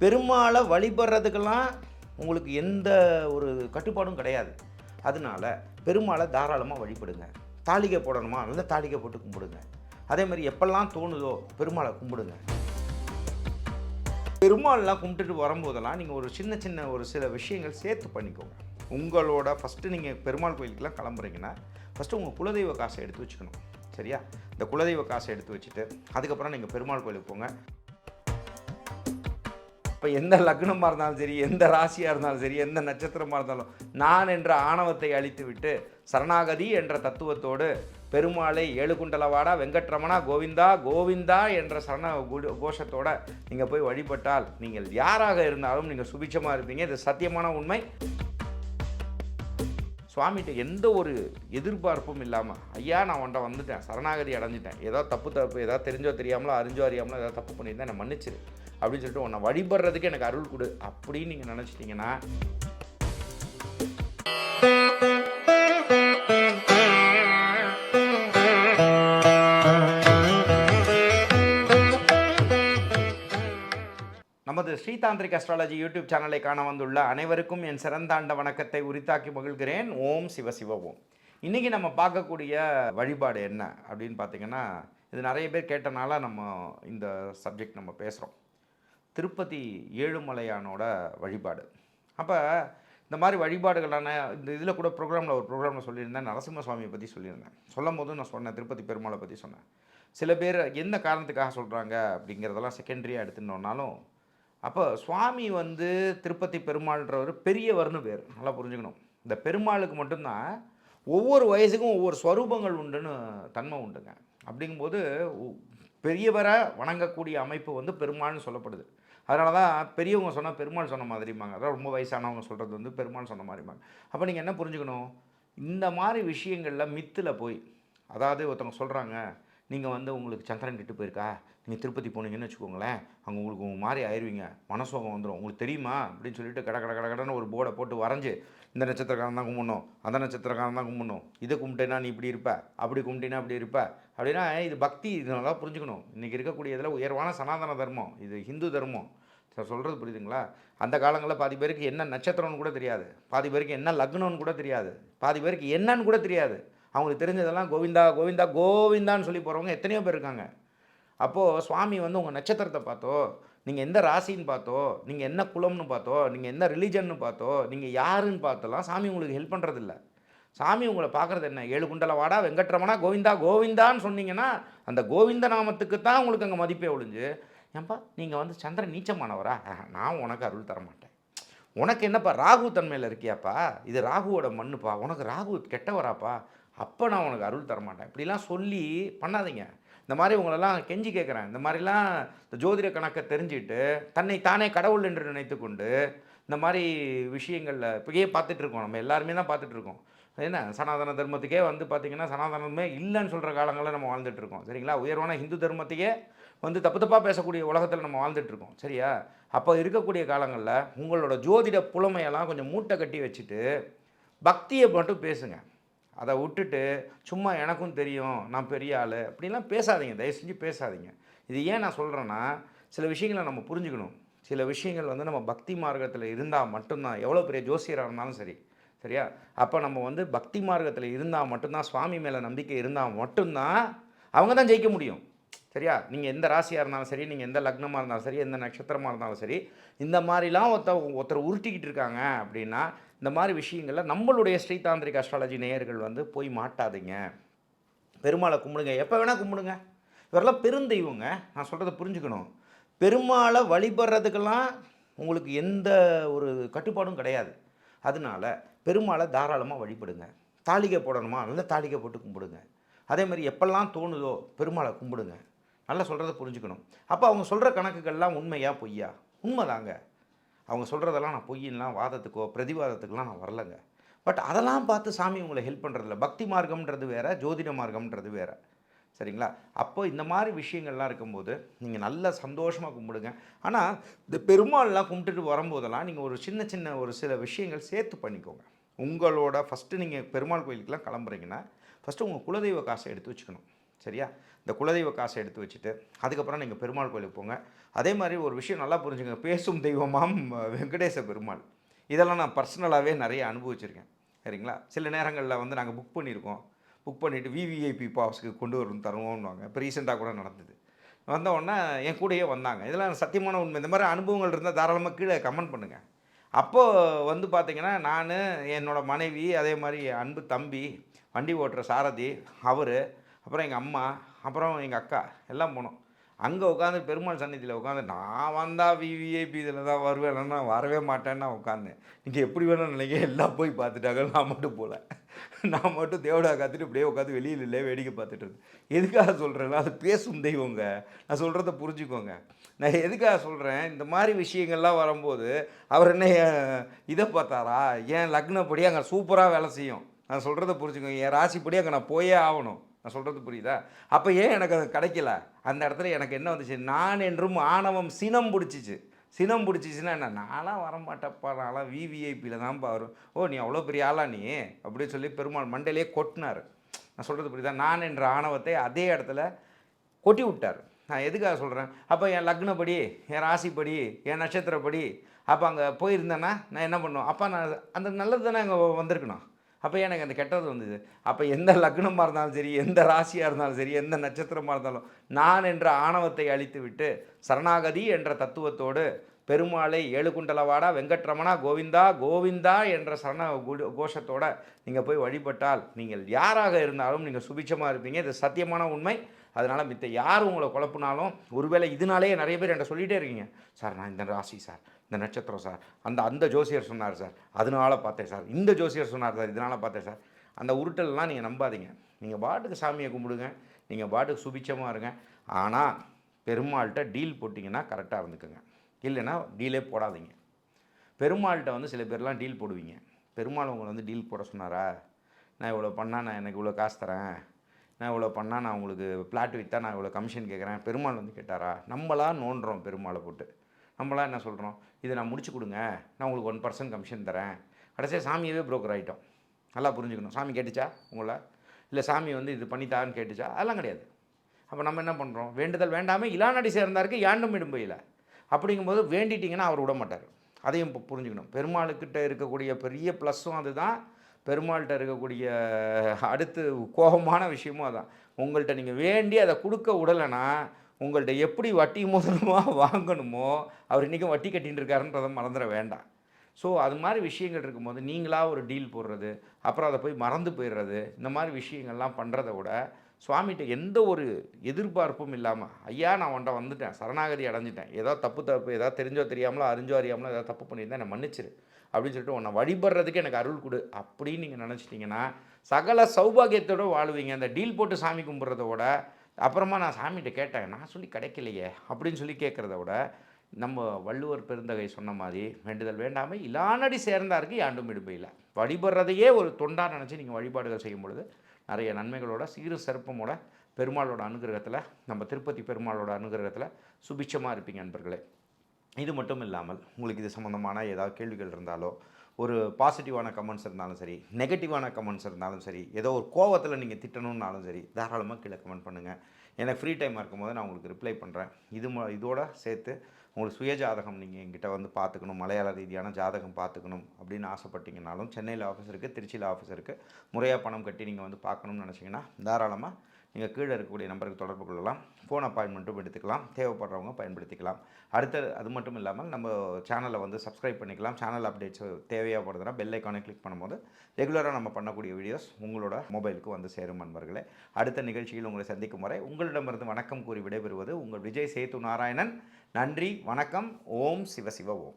பெருமாளை வழிபடுறதுக்கெல்லாம் உங்களுக்கு எந்த ஒரு கட்டுப்பாடும் கிடையாது. அதனால பெருமாளை தாராளமாக வழிபடுங்க. தாளிகை போடணுமா, நல்ல தாளிகை போட்டு கும்பிடுங்க. அதே மாதிரி எப்பெல்லாம் தோணுதோ பெருமாளை கும்பிடுங்க. பெருமாள்லாம் கும்பிட்டுட்டு வரும்போதெல்லாம் நீங்கள் ஒரு சின்ன சின்ன ஒரு சில விஷயங்கள் சேர்த்து பண்ணிக்கோங்க. உங்களோட ஃபஸ்ட்டு நீங்கள் பெருமாள் கோயிலுக்கெல்லாம் கிளம்புறீங்கன்னா ஃபஸ்ட்டு உங்கள் குலதெய்வ காசை எடுத்து வச்சுக்கணும். சரியா? இந்த குலதெய்வ காசை எடுத்து வச்சுட்டு அதுக்கப்புறம் நீங்கள் பெருமாள் கோயிலுக்கு போங்க. இப்போ எந்த லக்னமாக இருந்தாலும் சரி, எந்த ராசியாக இருந்தாலும் சரி, எந்த நட்சத்திரமாக இருந்தாலும் நான் என்ற ஆணவத்தை அழித்து விட்டு சரணாகதி என்ற தத்துவத்தோடு பெருமாளை ஏழுகுண்டலவாடா வெங்கட்ரமணா கோவிந்தா கோவிந்தா என்ற சரண கோஷத்தோட நீங்கள் போய் வழிபட்டால் நீங்கள் யாராக இருந்தாலும் நீங்கள் சுபிட்சமாக இருப்பீங்க. இது சத்தியமான உண்மை. சுவாமிகிட்ட எந்த ஒரு எதிர்பார்ப்பும் இல்லாமல், ஐயா நான் உன்ட்ட வந்துட்டேன், சரணாகதி அடைஞ்சிட்டேன், ஏதோ தப்பு ஏதாவது தெரிஞ்சோ தெரியாமலோ அறிஞ்சோ அறியாமலோ ஏதாவது தப்பு பண்ணியிருந்தேன், என்னை மன்னிச்சிரு அப்படின்னு சொல்லிட்டு உன்னை வழிபடுறதுக்கு எனக்கு அருள் கொடு அப்படின்னு நீங்கள் நினச்சிட்டிங்கன்னா நமது ஸ்ரீதாந்திரிக் அஸ்ட்ராலஜி யூடியூப் சேனலை காண வந்துள்ள அனைவருக்கும் என் சிறந்தாண்ட வணக்கத்தை உரித்தாக்கி மகிழ்கிறேன். ஓம் சிவ சிவ ஓம். இன்றைக்கி நம்ம பார்க்கக்கூடிய வழிபாடு என்ன அப்படின்னு பார்த்திங்கன்னா, இது நிறைய பேர் கேட்டனால நம்ம இந்த சப்ஜெக்ட் நம்ம பேசுகிறோம். திருப்பதி ஏழுமலையானோட வழிபாடு. அப்போ இந்த மாதிரி வழிபாடுகளான இந்த இதில் கூட ஒரு ப்ரோக்ராமில் சொல்லியிருந்தேன், நரசிம்ம சுவாமியை பற்றி சொல்லியிருந்தேன். சொல்லும் போது நான் சொன்னேன், திருப்பதி பெருமாளை பற்றி சொன்னேன். சில பேர் எந்த காரணத்துக்காக சொல்கிறாங்க அப்படிங்கிறதெல்லாம் செகண்டரியாக எடுத்துட்டோம்னாலும், அப்போ சுவாமி திருப்பதி பெருமாள்ன்றவர் பெரியவர்னு பேர் நல்லா புரிஞ்சுக்கணும். இந்த பெருமாளுக்கு மட்டும்தான் ஒவ்வொரு வயசுக்கும் ஒவ்வொரு ஸ்வரூபங்கள் உண்டுன்னு தன்மை உண்டுங்க. அப்படிங்கும்போது பெரியவரை வணங்கக்கூடிய அமைப்பு பெருமாள்னு சொல்லப்படுது. அதனால தான் பெரியவங்க சொன்னால் பெருமாள் சொன்ன மாதிரிம்பாங்க. அதாவது ரொம்ப வயசானவங்க சொல்கிறது பெருமாள் சொன்ன மாதிரிம்பாங்க. அப்போ நீங்கள் என்ன புரிஞ்சுக்கணும், இந்த மாதிரி விஷயங்களில் மித்தில் போய், அதாவது ஒருத்தவங்க சொல்கிறாங்க, நீங்கள் உங்களுக்கு சந்திரன் கெட்டு போயிருக்கா, நீங்கள் திருப்பதி போனீங்கன்னு வச்சுக்கோங்களேன், அங்கே உங்களுக்கு மாதிரி ஆயிடுவீங்க, மனசோகம் வந்துடும், உங்களுக்கு தெரியுமா அப்படின்னு சொல்லிட்டு கடன்னு ஒரு போர்டை போட்டு வரைஞ்சி, இந்த நட்சத்திரக்காரன் தான் கும்பிடணும், அந்த நட்சத்திரக்காரன் தான் கும்பிடணும், இதை கும்பிட்டேன்னா நீ இப்படி இருப்ப, அப்படி கும்பிட்டீங்கன்னா அப்படி இருப்ப அப்படின்னா இது பக்தி. இது நல்லா புரிஞ்சுக்கணும். இன்றைக்கி இருக்கக்கூடிய இதில் உயர்வான சனாதன தர்மம், இது ஹிந்து தர்மம். சொல்கிறது புரியுதுங்களா? அந்த காலங்களில் பாதி பேருக்கு என்ன நட்சத்திரம்னு கூட தெரியாது, பாதி பேருக்கு என்ன லக்னம்னு கூட தெரியாது, பாதி பேருக்கு என்னன்னு கூட தெரியாது. அவங்களுக்கு தெரிஞ்சதெல்லாம் கோவிந்தா கோவிந்தா கோவிந்தான்னு சொல்லி போகிறவங்க எத்தனையோ பேர் இருக்காங்க. அப்போது சுவாமி உங்கள் நட்சத்திரத்தை பார்த்தோ, நீங்கள் எந்த ராசின்னு பார்த்தோ, நீங்கள் என்ன குலம்னு பார்த்தோ, நீங்கள் என்ன ரிலீஜன்னு பார்த்தோ, நீங்கள் யாருன்னு பார்த்தோலாம் சாமி உங்களுக்கு ஹெல்ப் பண்ணுறதில்ல. சாமி உங்களை பார்க்குறது என்ன, ஏழுகுண்டலவாடா வெங்கட்ரமணா கோவிந்தா கோவிந்தான்னு சொன்னீங்கன்னா அந்த கோவிந்த நாமத்துக்கு தான் உங்களுக்கு அங்கே மதிப்பே ஒழிஞ்சு, ஏன்பா நீங்கள் சந்திரன் நீச்சமானவரா, நான் உனக்கு அருள் தரமாட்டேன், உனக்கு என்னப்பா ராகு தன்மையில் இருக்கியாப்பா, இது ராகுவோட மண்ணுப்பா, உனக்கு ராகு கெட்டவராப்பா, அப்போ நான் உனக்கு அருள் தரமாட்டேன், இப்படிலாம் சொல்லி பண்ணாதீங்க. இந்த மாதிரி உங்களெல்லாம் கெஞ்சி கேட்குறேன். இந்த மாதிரிலாம் இந்த ஜோதிட கணக்கை தெரிஞ்சுட்டு தன்னை தானே கடவுள் என்று நினைத்து கொண்டு இந்த மாதிரி விஷயங்களில் இப்போயே பார்த்துட்ருக்கோம். நம்ம எல்லாருமே தான் பார்த்துட்ருக்கோம். என்ன சனாதன தர்மத்துக்கே பார்த்திங்கன்னா சனாதனமே இல்லைன்னு சொல்கிற காலங்களில் நம்ம வாழ்ந்துட்டுருக்கோம். சரிங்களா? உயர்வான ஹிந்து தர்மத்தையே தப்பு தப்பாக பேசக்கூடிய உலகத்தில் நம்ம வாழ்ந்துட்டுருக்கோம். சரியா? அப்போ இருக்கக்கூடிய காலங்களில் உங்களோட ஜோதிட புலமையெல்லாம் கொஞ்சம் மூட்டை கட்டி வச்சுட்டு பக்தியை மட்டும் பேசுங்க. அதை விட்டுட்டு சும்மா எனக்கும் தெரியும், நான் பெரிய ஆள் அப்படிலாம் பேசாதீங்க. தயவு செஞ்சு பேசாதீங்க. இது ஏன் நான் சொல்கிறேன்னா, சில விஷயங்களை நம்ம புரிஞ்சுக்கணும். சில விஷயங்கள் நம்ம பக்தி மார்க்கத்தில் இருந்தால் மட்டும்தான், எவ்வளோ பெரிய ஜோசியராக இருந்தாலும் சரி, சரியா? அப்போ நம்ம பக்தி மார்க்கத்தில் இருந்தால் மட்டும்தான், சுவாமி மேலே நம்பிக்கை இருந்தால் மட்டும்தான் அவங்க தான் ஜெயிக்க முடியும். சரியா? நீங்கள் எந்த ராசியாக இருந்தாலும் சரி, நீங்கள் எந்த லக்னமாக இருந்தாலும் சரி, எந்த நட்சத்திரமாக இருந்தாலும் சரி, இந்த மாதிரிலாம் ஒருத்தர் உருட்டிக்கிட்டு இருக்காங்க அப்படின்னா, இந்த மாதிரி விஷயங்களில் நம்மளுடைய ஸ்ரீதாந்திரிக் அஸ்ட்ராலஜி நேயர்கள் போய் மாட்டாதீங்க. பெருமாளை கும்பிடுங்க, எப்போ வேணால் கும்பிடுங்க. இவரெல்லாம் பெருந்தெய்வங்க. நான் சொல்கிறத புரிஞ்சுக்கணும். பெருமாளை வழிபடுறதுக்கெல்லாம் உங்களுக்கு எந்த ஒரு கட்டுப்பாடும் கிடையாது. அதனால பெருமாளை தாராளமாக வழிபடுங்க. தாளிகை போடணுமா, நல்ல தாளிகை போட்டு கும்பிடுங்க. அதே மாதிரி எப்பெல்லாம் தோணுதோ பெருமாளை கும்பிடுங்க. நல்லா சொல்கிறத புரிஞ்சுக்கணும். அப்போ அவங்க சொல்கிற கணக்குகள்லாம் உண்மையா பொய்யா? உண்மைதாங்க. அவங்க சொல்கிறதெல்லாம் நான் பொய்யின்லாம் வாதத்துக்கோ பிரதிவாதத்துக்கெலாம் நான் வரலைங்க. பட் அதெல்லாம் பார்த்து சாமி உங்களை ஹெல்ப் பண்ணுறதில்ல. பக்தி மார்க்கம்ன்றது வேறு, ஜோதிட மார்க்கம்ன்றது வேறு. சரிங்களா? அப்போ இந்த மாதிரி விஷயங்கள்லாம் இருக்கும்போது நீங்கள் நல்ல சந்தோஷமாக கும்பிடுங்க. ஆனால் இந்த பெருமாள்லாம் கும்பிட்டுட்டு வரும்போதெல்லாம் நீங்கள் ஒரு சின்ன ஒரு சில விஷயங்கள் சேர்த்து பண்ணிக்கோங்க. உங்களோட ஃபஸ்ட்டு நீங்கள் பெருமாள் கோயிலுக்கெலாம் கிளம்புறீங்கன்னா ஃபஸ்ட்டு உங்கள் குலதெய்வ காசை எடுத்து வச்சுக்கணும். சரியா? இந்த குலதெய்வ காசை எடுத்து வச்சுட்டு, அதுக்கப்புறம் நீங்கள் பெருமாள் கோயிலுக்கு போங்க. அதே மாதிரி ஒரு விஷயம் நல்லா புரிஞ்சுங்க. பேசும் தெய்வமாம் வெங்கடேச பெருமாள். இதெல்லாம் நான் பர்சனலாவே நெறைய அனுபவிச்சிருக்கேன். சரிங்களா? சில நேரங்கள்ல வந்து நாங்க புக் பண்ணியிருக்கோம். புக் பண்ணிட்டு விவிஐபி பாஸ்க்கு கொண்டு வரும் தருவோம்னுவாங்க. இப்ப ரீசென்ட்டா கூட நடந்தது. வந்த உடனே என் கூடயே வந்தாங்க. இதெல்லாம் சத்தியமான உண்மை. இந்த மாரி அனுபவங்கள் இருந்தா தாராளமா கீழ கமெண்ட் பண்ணுங்க. அப்போ வந்து பார்த்தீங்கன்னா, நானு, என்னோட மனைவி, அதே மாரி அன்பு தம்பி, வண்டி ஓட்டுற சாரதி, அவரு, அப்புறம் எங்க அம்மா, அப்புறம் எங்க அக்கா எல்லாம் போனோம். அங்க உட்காந்து பெருமாள் சந்நிதியில உட்காந்து நான் வந்தா விவிஐபி இதில தான் வருவேன். இல்லன்னா வரவே மாட்டேன்னு நான் உட்காந்தேன். நீங்க எப்படி வேணா நினைங்க. எல்லாம் போய் பார்த்துட்டாங்க. நான் மட்டும் போல. நான் மட்டும் தேவடா காத்துட்டு இப்படியே உட்காந்து வெளியில வேடிக்கை பார்த்துட்டு இருந்தேன். எதுக்காக சொல்றேன்னா, அது பேசும் தெய்வங்க. நான் சொல்றத புரிஞ்சுக்கோங்க. நான் எதுக்காக சொல்றேன், இந்த மாரி விஷயங்கள்லாம் வரும்போது, அவர் என்ன இத பார்த்தாரா? என் லக்னப்படி அங்க சூப்பரா வேலை செய்யும். நான் சொல்றத புரிஞ்சுக்கோங்க. என் ராசிப்படி அங்க நான் போயே ஆவணும். நான் சொல்றது புரியுதா? அப்ப ஏன் எனக்கு அது கிடைக்கல? அந்த இடத்துல எனக்கு என்ன வந்துச்சு? நான் என்றும் ஆணவம் சினம் புடிச்சுச்சு. சினம் புடிச்சுச்சுன்னா என்ன? நான்லாம் வரமாட்டேன்ப்பா. நான்லாம் விவிஐபில தான்ப்பா வருவேன். ஓ! நீ அவ்வளோ பெரிய ஆளா நீ? அப்படின்னு சொல்லி பெருமாள் மண்டையிலேயே கொட்டுனாரு. நான் சொல்றது புரியுதா? நான் என்ற ஆணவத்தை அதே இடத்துல கொட்டி விட்டாரு. நான் எதுக்காக சொல்றேன்? அப்ப என் லக்னப்படி, என் ராசிப்படி, என் நட்சத்திரப்படி, அப்ப அங்க போயிருந்தேன்னா, நான் என்ன பண்ணுவேன்? அப்ப நான் அந்த நல்லது தானே அங்க வந்திருக்கணும். அப்ப ஏன் எனக்கு அந்த கெட்டது வந்தது? அப்ப எந்த லக்னமா இருந்தாலும் சரி, எந்த ராசியா இருந்தாலும் சரி, எந்த நட்சத்திரமா இருந்தாலும், நான் என்ற ஆணவத்தை அழித்துவிட்டு, சரணாகதி என்ற தத்துவத்தோடு, பெருமாளை ஏழுகுண்டலவாடா, வெங்கட்ரமணா, கோவிந்தா, கோவிந்தா என்ற கோஷத்தோட நீங்க போய் வழிபட்டால், நீங்கள் யாராக இருந்தாலும் நீங்க சுபிட்சமா இருப்பீங்க. இது சத்தியமான உண்மை. அதனால மித்த யார் உங்கள குழப்புனாலும், ஒருவேளை இதனாலேயே நெறைய பேர் என்ட்ட சொல்லிட்டே இருக்கீங்க. சார் நான் இந்த ராசி சார், இந்த நட்சத்திரம் சார், அந்த ஜோசியர் சொன்னார் சார், அதனால பார்த்தேன் சார். இந்த ஜோசியர் சொன்னார் சார், இதனால பார்த்தேன் சார். அந்த உருட்டல்லாம் நீங்க நம்பாதீங்க. நீங்க பாட்டுக்கு சாமிய கும்பிடுங்க. நீங்க பாட்டுக்கு சுபிட்சமா இருங்க. ஆனா, பெருமாள்ட்ட டீல் போட்டீங்கன்னா கரெக்ட்டா இருந்துக்கங்க. இல்லன்னா டீலே போடாதீங்க. பெருமாள்ட்ட வந்து சில பேர்லாம் டீல் போடுவீங்க. பெருமாள் உங்கள வந்து டீல் போட சொன்னாரா? நான் இவ்வளோ பண்ணா நான் எனக்கு இவ்வளோ காசு தரேன். நான் இவ்வளோ பண்ணா நான் உங்களுக்கு பிளாட் வித்தா நான் இவ்வளோ கமிஷன் கேட்குறேன். பெருமாள் வந்து கேட்டாரா? நம்மளா நோண்டுறோம் பெருமாள போட்டு. நம்மளா என்ன சொல்கிறோம்? இதை நான் முடிச்சு கொடுங்க, நான் உங்களுக்கு 1% கமிஷன் தரேன். கடைசியாக சாமியவே புரோக்கர் ஆகிட்டோம். நல்லா புரிஞ்சுக்கணும். சாமி கேட்டுச்சா உங்களை? இல்லை சாமி வந்து இது பண்ணித்தான்னு கேட்டுச்சா? அதெல்லாம் கிடையாது. அப்போ நம்ம என்ன பண்ணுறோம்? வேண்டுதல் வேண்டாமல் இலானடி சேர்ந்தாருக்கு யாண்டும் இடும்பையில். அப்படிங்கும்போது வேண்டிட்டிங்கன்னா அவர் விட மாட்டார். அதையும் இப்போ புரிஞ்சுக்கணும். பெருமாளுக்கிட்ட இருக்கக்கூடிய பெரிய ப்ளஸ்ஸும் அதுதான். பெருமாள்கிட்ட இருக்கக்கூடிய அடுத்து கோபமான விஷயமும் அதான். உங்கள்கிட்ட நீங்கள் வேண்டி அதை கொடுக்க விடலைன்னா, உங்கள்கிட்ட எப்படி வட்டி முதலமாக வாங்கணுமோ, அவர் இன்றைக்கும் வட்டி கட்டின்னு இருக்காருன்றதை மறந்துட வேண்டாம். ஸோ அது மாதிரி விஷயங்கள் இருக்கும்போது நீங்களாக ஒரு டீல் போடுறது, அப்புறம் அதை போய் மறந்து போயிடுறது, இந்த மாதிரி விஷயங்கள்லாம் பண்ணுறத விட, சுவாமிகிட்ட எந்த ஒரு எதிர்பார்ப்பும் இல்லாமல், ஐயா நான் உன்ட்ட வந்துட்டேன், சரணாகதி அடைஞ்சிட்டேன், ஏதோ தப்பு ஏதாவது தெரிஞ்சோ தெரியாமலோ அறிஞ்சோ அறியாமலோ ஏதாவது தப்பு பண்ணியிருந்தேன் என்னை மன்னிச்சிரு அப்படின்னு சொல்லிட்டு உன்னை வழிபடுறதுக்கு எனக்கு அருள் கொடு அப்படின்னு நீங்கள் நினச்சிட்டிங்கன்னா சகல சௌபாகியத்தோடு வாழ்வீங்க. அந்த டீல் போட்டு சாமி கும்பிட்றத விட, அப்புறமா நான் சாமிகிட்ட கேட்டேன், நான் சொல்லி கிடைக்கலையே அப்படின்னு சொல்லி கேட்குறத விட, நம்ம வள்ளுவர் பெருந்தகை சொன்ன மாதிரி வேண்டுதல் வேண்டாமை இலானடி சேர்ந்தாருக்கு யாண்டும் இடும்பையில். வழிபடுறதையே ஒரு தொண்டா நினச்சி நீங்கள் வழிபாடுகள் செய்யும் பொழுது நிறைய நன்மைகளோட சீரு சிறப்பமோட பெருமாளோட அனுகிரகத்தில், நம்ம திருப்பதி பெருமாளோட அனுகிரகத்தில் சுபிட்சமாக இருப்பீங்க நண்பர்களே. இது மட்டும் இல்லாமல் உங்களுக்கு இது சம்மந்தமான ஏதாவது கேள்விகள் இருந்தாலோ, ஒரு பாசிட்டிவான கமெண்ட்ஸ் இருந்தாலும் சரி, நெகட்டிவான கமெண்ட்ஸ் இருந்தாலும் சரி, ஏதோ ஒரு கோவத்தில் நீங்கள் திட்டணும்னாலும் சரி, தாராளமாக கீழே கமெண்ட் பண்ணுங்கள். எனக்கு ஃப்ரீ டைமாக இருக்கும்போது நான் உங்களுக்கு ரிப்ளை பண்ணுறேன். இதோட சேர்த்து உங்களுக்கு சுய ஜாதகம் நீங்கள் எங்கிட்ட வந்து பார்த்துக்கணும், மலையாள ரீதியான ஜாதகம் பார்த்துக்கணும் அப்படின்னு ஆசைப்பட்டீங்கனாலும், சென்னையில் ஆஃபீஸ் இருக்குது, திருச்சியில் ஆஃபீஸ் இருக்குது. முறையாக பணம் கட்டி நீங்கள் வந்து பார்க்கணும்னு நினச்சிங்கன்னா தாராளமாக நீங்கள் கீழே இருக்கக்கூடிய நம்பருக்கு தொடர்பு கொள்ளலாம். ஃபோன் அப்பாயின்மெண்ட்டும் எடுத்துக்கலாம். தேவைப்படுறவங்க பயன்படுத்திக்கலாம். அடுத்தது அது மட்டும் இல்லாமல் நம்ம சேனலை வந்து சப்ஸ்கிரைப் பண்ணிக்கலாம். சேனல் அப்டேட்ஸ் தேவையாகப்படுதுன்னா பெல் ஐக்கானை கிளிக் பண்ணும்போது ரெகுலராக நம்ம பண்ணக்கூடிய வீடியோஸ் உங்களோட மொபைலுக்கு வந்து சேரும் நண்பர்களே. அடுத்த நிகழ்ச்சியில் உங்களை சந்திக்கும் வரை உங்களிடமிருந்து வணக்கம் கூறி விடைபெறுவது உங்கள் விஜய் சேத்து நாராயணன். நன்றி, வணக்கம். ஓம் சிவ சிவ ஓம்.